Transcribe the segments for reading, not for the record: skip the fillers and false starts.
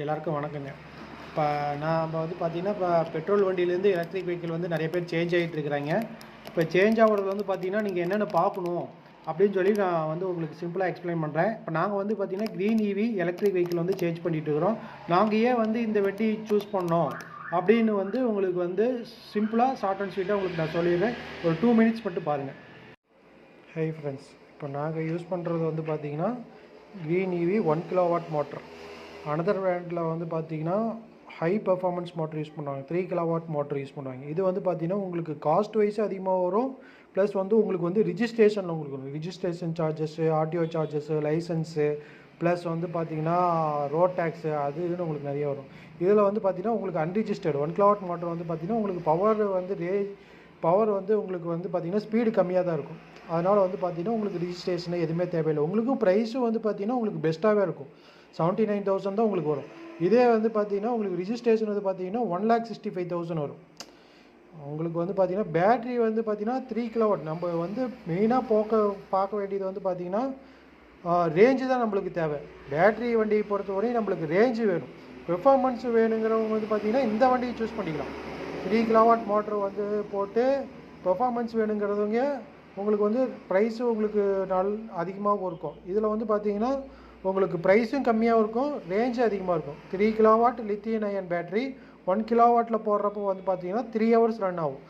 எல்லாருக்கும் வணக்கங்க. இப்போ நாம் வந்து பார்த்திங்கன்னா, இப்போ பெட்ரோல் வண்டியிலேருந்து எலக்ட்ரிக் வெஹிக்கிள் வந்து நிறைய பேர் சேஞ்ச் ஆகிட்டு இருக்கிறாங்க. இப்போ சேஞ்ச் ஆகிறது வந்து பார்த்திங்கன்னா, நீங்கள் என்னென்ன பார்க்கணும் அப்படின்னு சொல்லி நான் வந்து உங்களுக்கு சிம்பிளாக எக்ஸ்பிளைன் பண்ணுறேன். இப்போ நாங்கள் வந்து பார்த்திங்கன்னா க்ரீன் ஈவி எலக்ட்ரிக் வெஹிக்கிள் வந்து சேஞ்ச் பண்ணிட்டு இருக்கிறோம். நாங்கள் ஏன் வந்து இந்த வண்டி சூஸ் பண்ணோம் அப்படின்னு வந்து உங்களுக்கு வந்து சிம்பிளாக ஷார்ட் அண்ட் ஸ்வீட்டாக உங்களுக்கு நான் சொல்லிடுறேன். ஒரு 2 மினிட்ஸ் மட்டும் பாருங்கள். ஹை ஃப்ரெண்ட்ஸ், இப்போ நாங்கள் யூஸ் பண்ணுறது வந்து பார்த்திங்கன்னா green EV 1 kilowatt motor. Another பிராண்டில் வந்து பார்த்திங்கன்னா ஹை பர்ஃபார்மன்ஸ் மோட்டர் யூஸ் பண்ணுவாங்க, 3 கிலோவாட் மோட்டர் யூஸ் பண்ணுவாங்க. இது வந்து பார்த்திங்கன்னா உங்களுக்கு காஸ்ட் வைஸ் அதிகமாக வரும். ப்ளஸ் வந்து உங்களுக்கு வந்து ரிஜிஸ்ட்ரேஷன் உங்களுக்கு வரும். Registration charges, RTO charges, licence, plus வந்து பார்த்திங்கன்னா ரோட் டேக்ஸு, அது இதுன்னு உங்களுக்கு நிறைய வரும். இதில் வந்து பார்த்திங்கன்னா உங்களுக்கு அன்ரிஜிஸ்டர்டு 1 கிலோவாட் மோட்டர் வந்து பார்த்திங்கன்னா உங்களுக்கு பவர் வந்து உங்களுக்கு வந்து பார்த்திங்கன்னா ஸ்பீடு கம்மியாக தான் இருக்கும். அதனால் வந்து பார்த்திங்கன்னா உங்களுக்கு ரிஜிஸ்ட்ரேஷன் எதுவுமே தேவையில்லை. உங்களுக்கு ப்ரைஸும் வந்து பார்த்திங்கன்னா உங்களுக்கு பெஸ்ட்டாகவே இருக்கும். 79,000 தான் உங்களுக்கு வரும். இதே வந்து பார்த்திங்கன்னா உங்களுக்கு ரிஜிஸ்ட்ரேஷன் வந்து பார்த்திங்கன்னா 1,65,000 வரும். உங்களுக்கு வந்து பார்த்திங்கன்னா பேட்ரி வந்து பார்த்திங்கன்னா 3 கிலோவாட். நம்ம வந்து மெயினாக பார்க்க வேண்டியது வந்து பார்த்திங்கன்னா ரேஞ்சு தான் நம்மளுக்கு தேவை. பேட்ரி வண்டியை பொறுத்தவரையும் நம்மளுக்கு ரேஞ்சு வேணும். பெர்ஃபார்மன்ஸ் வேணுங்கிறவங்க வந்து பார்த்திங்கன்னா இந்த வண்டியை சூஸ் பண்ணிக்கலாம். 3 கிலோவாட் மோட்ரு வந்து போட்டு பெர்ஃபார்மன்ஸ் வேணுங்கிறவங்க உங்களுக்கு வந்து ப்ரைஸும் உங்களுக்கு அதிகமாகவும் இருக்கும். இதில் வந்து பார்த்திங்கன்னா உங்களுக்கு ப்ரைஸும் கம்மியாக இருக்கும், ரேஞ்சும் அதிகமாக இருக்கும். 3 கிலோவாட் லித்தியம் அயன் பேட்டரி 1 கிலோவாட்டில் போடுறப்போ வந்து பார்த்திங்கன்னா 3 ஹவர்ஸ் ரன் ஆகும்.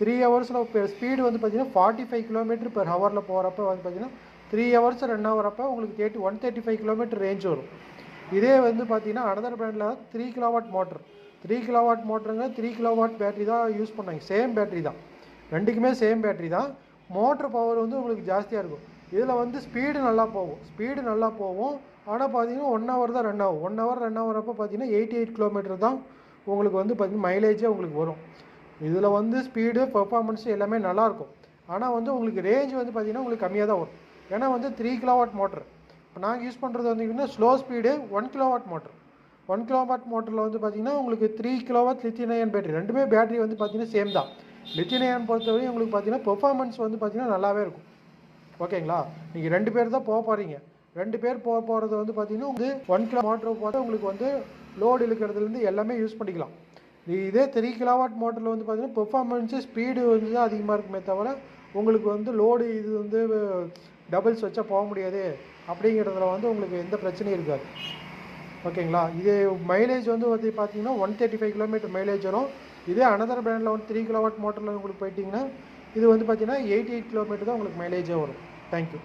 3 ஹவர்ஸில் ஸ்பீடு வந்து பார்த்திங்கன்னா 45 கிலோமீட்டர் பெர் ஹவரில் போகிறப்ப வந்து பார்த்திங்கன்னா 3 ஹவர்ஸ் ரன் ஆகிறப்ப உங்களுக்கு 135 கிலோமீட்டர் ரேஞ்ச் வரும். இதே வந்து பார்த்திங்கன்னா அனதர் பிராண்டில் 3 கிலோவாட் மோட்டர். 3 கிலோவாட் மோட்டருங்க 3 கிலோவாட் பேட்டரி தான் யூஸ் பண்ணாங்க. சேம் பேட்டரி தான், ரெண்டுக்குமே சேம் பேட்டரி தான். மோட்ரு பவர் வந்து உங்களுக்கு ஜாஸ்தியாக இருக்கும். இதில் வந்து ஸ்பீடு நல்லா போகும். ஆனால் பார்த்தீங்கன்னா 1 ஹவர் தான் ரன் ஆகும். 1 ஹவர் ரன் ஆகிறப்போ பார்த்தீங்கன்னா 88 கிலோமீட்டர் தான் உங்களுக்கு வந்து பார்த்திங்கன்னா மைலேஜே உங்களுக்கு வரும். இதில் வந்து ஸ்பீடு பர்ஃபார்மன்ஸு எல்லாமே நல்லாயிருக்கும். ஆனால் வந்து உங்களுக்கு ரேஞ்ச் வந்து பார்த்திங்கன்னா உங்களுக்கு கம்மியாக தான் வரும். ஏன்னா வந்து 3 கிலோவாட் மோட்ரு. இப்போ நாங்கள் யூஸ் பண்ணுறது வந்து slow speed 1 kilowatt motor. 1 kilowatt மோட்டரில் வந்து பார்த்திங்கன்னா உங்களுக்கு 3 கிலோவாட் லித்தியம் அயன் பேட்டரி. ரெண்டுமே பேட்டரி வந்து பார்த்திங்கன்னா சேம் தான். லித்தியம் அயன் பொறுத்தவரையும் உங்களுக்கு பார்த்திங்கன்னா பெர்ஃபார்மன்ஸ் வந்து பார்த்திங்கன்னா நல்லாவே இருக்கும். ஓகேங்களா? நீங்கள் 2 பேர் தான் போகிறீங்க. 2 பேர் போகிறது வந்து பார்த்திங்கன்னா வந்து 1 கிலோ மோட்டர் போட்டு உங்களுக்கு வந்து லோடு இழுக்கிறதுலேருந்து எல்லாமே யூஸ் பண்ணிக்கலாம். இதே 3 கிலோவாட் மோட்டரில் வந்து பார்த்திங்கன்னா பெர்ஃபார்மன்ஸு ஸ்பீடு வந்து தான் அதிகமாக இருக்குமே தவிர உங்களுக்கு வந்து லோடு இது வந்து டபுள்ஸ் வச்சா போக முடியாது அப்படிங்கிறதுல வந்து உங்களுக்கு எந்த பிரச்சனையும் இருக்காது. ஓகேங்களா? இது மைலேஜ் வந்து பார்த்திங்கன்னா 135 கிலோமீட்டர் மைலேஜ் வரும். இதே அனதர் பிராண்டில் வந்து 3 கிலோவாட் மோட்டரில் உங்களுக்கு போயிட்டிங்கன்னா இது வந்து பார்த்திங்கன்னா 88 கிலோமீட்டர் தான் உங்களுக்கு மைலேஜே வரும். தேங்க்யூ.